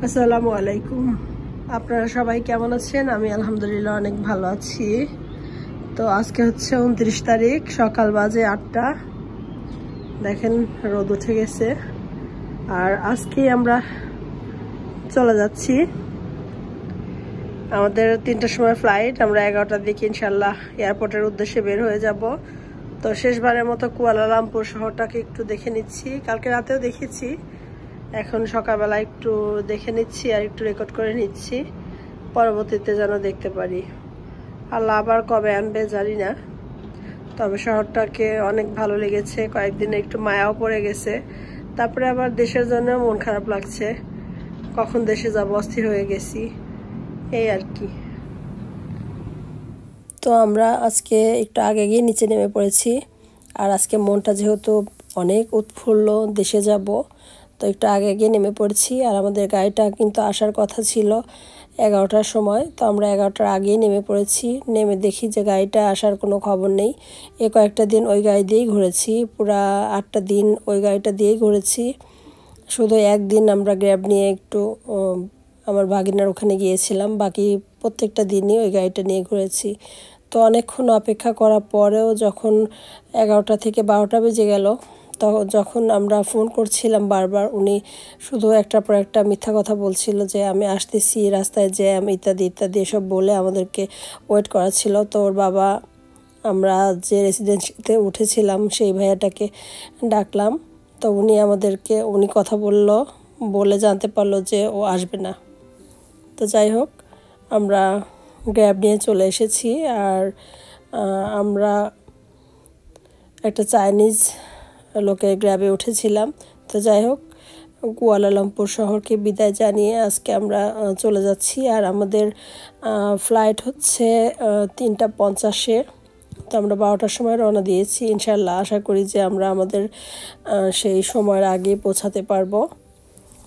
আসসালামু আলাইকুম। আপনারা সবাই কেমন আছেন? আমি আলহামদুলিল্লাহ অনেক ভালো আছি। তো আজকে হচ্ছে 29 তারিখ, সকাল বাজে 8টা। দেখেন রোদ উঠে গেছে। আর আজকে আমরা চলে যাচ্ছি, আমাদের 3টার সময় ফ্লাইট। আমরা 11টার দিকে ইনশাল্লাহ এয়ারপোর্টের উদ্দেশ্যে বের হয়ে যাব। তো শেষবারের মতো কুয়ালালামপুর শহরটাকে একটু দেখে নিচ্ছি। কালকে রাতেও দেখেছি, এখন সকালবেলা একটু দেখে নিচ্ছি আর একটু রেকর্ড করে নিচ্ছি, পরবর্তীতে যেন দেখতে পারি। আল্লাহ আবার কবে আনবে জানি না, তবে শহরটাকে অনেক ভালো লেগেছে। কয়েকদিনে একটু মায়াও পড়ে গেছে। তারপরে আবার দেশের জন্য মন খারাপ লাগছে, কখন দেশে যাব অস্থির হয়ে গেছি, এই আর কি। তো আমরা আজকে একটু আগে গিয়ে নিচে নেমে পড়েছি। আর আজকে মনটা যেহেতু অনেক উৎফুল্ল, দেশে যাব, তো একটু আগে গিয়ে নেমে পড়েছি। আর আমাদের গাড়িটা কিন্তু আসার কথা ছিল 11টার সময়, তো আমরা 11টার আগেই নেমে পড়েছি। নেমে দেখি যে গাড়িটা আসার কোনো খবর নেই। কয়েকটা দিন ওই গাড়ি দিয়েই ঘুরেছি, পুরা 8টা দিন ওই গাড়িটা দিয়েই ঘুরেছি। শুধু একদিন আমরা গ্র্যাব নিয়ে একটু আমার ভাগিনার ওখানে গিয়েছিলাম, বাকি প্রত্যেকটা দিনই ওই গাড়িটা নিয়ে ঘুরেছি। তো অনেকক্ষণ অপেক্ষা করার পরেও যখন 11টা থেকে 12টা বেজে গেল, তো যখন আমরা ফোন করছিলাম বারবার, উনি শুধু একটার পর একটা মিথ্যা কথা বলছিল যে আমি আসতেছি, রাস্তায় জ্যাম ইত্যাদি ইত্যাদি এসব বলে আমাদেরকে ওয়েট করাচ্ছিল। তো ওর বাবা, আমরা যে রেসিডেন্সিতে উঠেছিলাম সেই ভাইয়াটাকে ডাকলাম। তো উনি কথা বলে জানতে পারলো যে ও আসবে না। তো যাই হোক, আমরা গ্র্যাব নিয়ে চলে এসেছি। আর আমরা একটা চাইনিজ লোকের গ্র্যাবে উঠেছিলাম। তো যাই হোক, কুয়ালালামপুর শহরকে বিদায় জানিয়ে আজকে আমরা চলে যাচ্ছি। আর আমাদের ফ্লাইট হচ্ছে 3:50-এ। তো আমরা 12টার সময় রওনা দিয়েছি। ইনশাল্লাহ আশা করি যে আমরা আমাদের সেই সময়ের আগে পৌঁছাতে পারবো।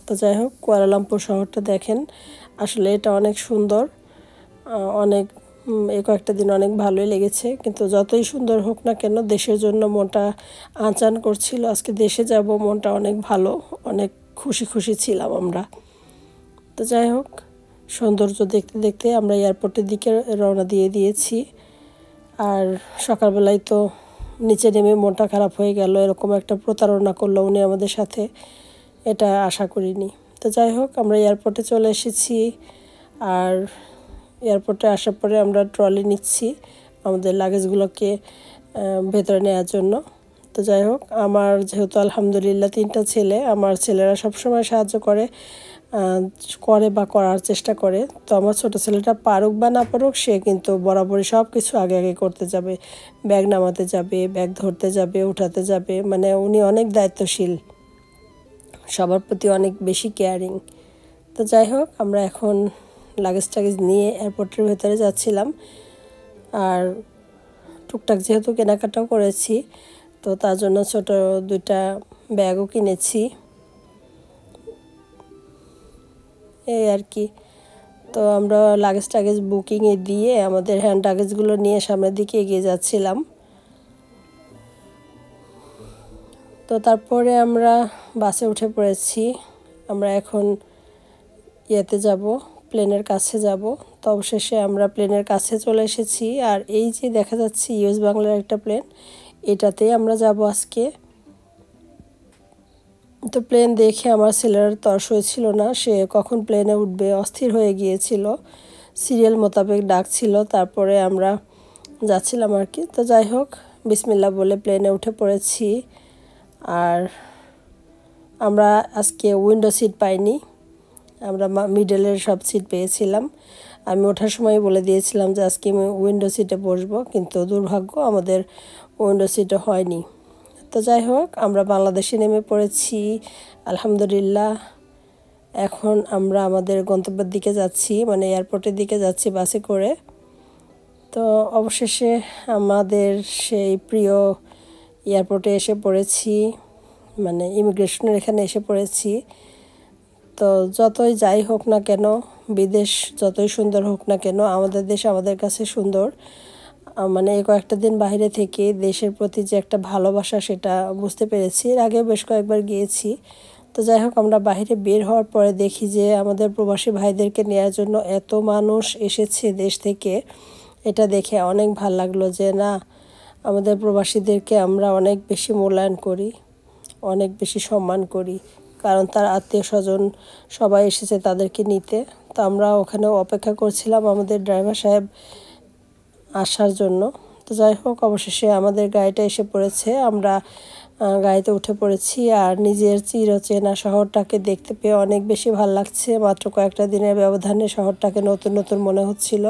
তো যাই হোক, কুয়ালালামপুর শহরটা দেখেন, আসলে এটা অনেক সুন্দর। অনেক কয়েকটা দিন অনেক ভালোই লেগেছে, কিন্তু যতই সুন্দর হোক না কেন, দেশের জন্য মনটা আনচান করছিল। আজকে দেশে যাব, মনটা অনেক ভালো, অনেক খুশি খুশি ছিলাম আমরা। তো যাই হোক, সৌন্দর্য দেখতে দেখতে আমরা এয়ারপোর্টের দিকে রওনা দিয়েছি। আর সকালবেলায় তো নিচে নেমে মনটা খারাপ হয়ে গেল, এরকম একটা প্রতারণা করলো উনি আমাদের সাথে, এটা আশা করিনি। তো যাই হোক, আমরা এয়ারপোর্টে চলে এসেছি। আর এয়ারপোর্টে আসার পরে আমরা ট্রলি নিচ্ছি আমাদের লাগেজগুলোকে ভেতরে নেওয়ার জন্য। তো যাই হোক, আমার যেহেতু আলহামদুলিল্লাহ 3টা ছেলে, আমার ছেলেরা সবসময় সাহায্য করে বা করার চেষ্টা করে। তো আমার ছোটো ছেলেটা পারুক বা না পারুক, সে কিন্তু বরাবরই সব কিছু আগে আগে করতে যাবে, ব্যাগ নামাতে যাবে, ব্যাগ ধরতে যাবে, উঠাতে যাবে, মানে উনি অনেক দায়িত্বশীল, সবার প্রতি অনেক বেশি কেয়ারিং। তো যাই হোক, আমরা এখন লাগেজ নিয়ে এয়ারপোর্টের ভেতরে যাচ্ছিলাম। আর টুকটাক যেহেতু কেনাকাটাও করেছি, তো তার জন্য ছোট 2টা ব্যাগও কিনেছি, এই আর কি। তো আমরা লাগেজ বুকিংয়ে দিয়ে আমাদের হ্যান্ড লাগেজগুলো নিয়ে সামনের দিকে এগিয়ে যাচ্ছিলাম। তো তারপরে আমরা বাসে উঠে পড়েছি। আমরা এখন যাব, প্লেনের কাছে যাব। তো অবশেষে আমরা প্লেনের কাছে চলে এসেছি। আর এই যে দেখা যাচ্ছে ইউএস বাংলার একটা প্লেন, এটাতেই আমরা যাব আজকে। তো প্লেন দেখে আমার ছেলের তর হয়েছিল না, সে কখন প্লেনে উঠবে অস্থির হয়ে গিয়েছিল, সিরিয়াল মোতাবেক ডাকছিল। তারপরে আমরা যাচ্ছিলাম আর কি। তো যাই হোক, বিসমিল্লাহ বলে প্লেনে উঠে পড়েছি। আর আমরা আজকে উইন্ডো সিট পাইনি, আমরা মিডলের সব সিট পেয়েছিলাম। আমি ওঠার সময় বলে দিয়েছিলাম যে আজকে আমি উইন্ডো সিটে বসবো, কিন্তু দুর্ভাগ্য আমাদের উইন্ডো সিটে হয়নি। তো যাই হোক, আমরা বাংলাদেশে নেমে পড়েছি আলহামদুলিল্লাহ। এখন আমরা আমাদের গন্তব্যের দিকে যাচ্ছি, মানে এয়ারপোর্টের দিকে যাচ্ছি বাসে করে। তো অবশেষে আমাদের সেই প্রিয় এয়ারপোর্টে এসে পড়েছি, মানে ইমিগ্রেশনের এখানে এসে পড়েছি। তো যতই যাই হোক না কেন, বিদেশ যতই সুন্দর হোক না কেন, আমাদের দেশ আমাদের কাছে সুন্দর। মানে কয়েকটা দিন বাইরে থেকে দেশের প্রতি যে একটা ভালোবাসা, সেটা বুঝতে পেরেছি। এর আগে বেশ কয়েকবার গিয়েছি, তো যাই হোক, আমরা বাইরে বের হওয়ার পরে দেখি যে আমাদের প্রবাসী ভাইদেরকে নেওয়ার জন্য এত মানুষ এসেছে দেশ থেকে। এটা দেখে অনেক ভালো লাগলো যে না, আমাদের প্রবাসীদেরকে আমরা অনেক বেশি মূল্যায়ন করি, অনেক বেশি সম্মান করি, কারণ তার আত্মীয় স্বজন সবাই এসেছে তাদেরকে নিতে। তো আমরা ওখানে অপেক্ষা করছিলাম আমাদের ড্রাইভার সাহেব আসার জন্য। তো যাই হোক, অবশেষে আমাদের গাড়িটা এসে পড়েছে। আমরা গাড়িতে উঠে পড়েছি আর নিজের চিরচেনা শহরটাকে দেখতে পেয়ে অনেক বেশি ভালো লাগছে। মাত্র কয়েকটা দিনের ব্যবধানে শহরটাকে নতুন নতুন মনে হচ্ছিল।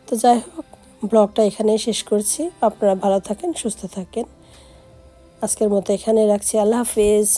তো যাই হোক, ব্লগটা এখানেই শেষ করছি। আপনারা ভালো থাকেন, সুস্থ থাকেন। আজকের মতো এখানেই রাখছি। আল্লাহ হাফেজ।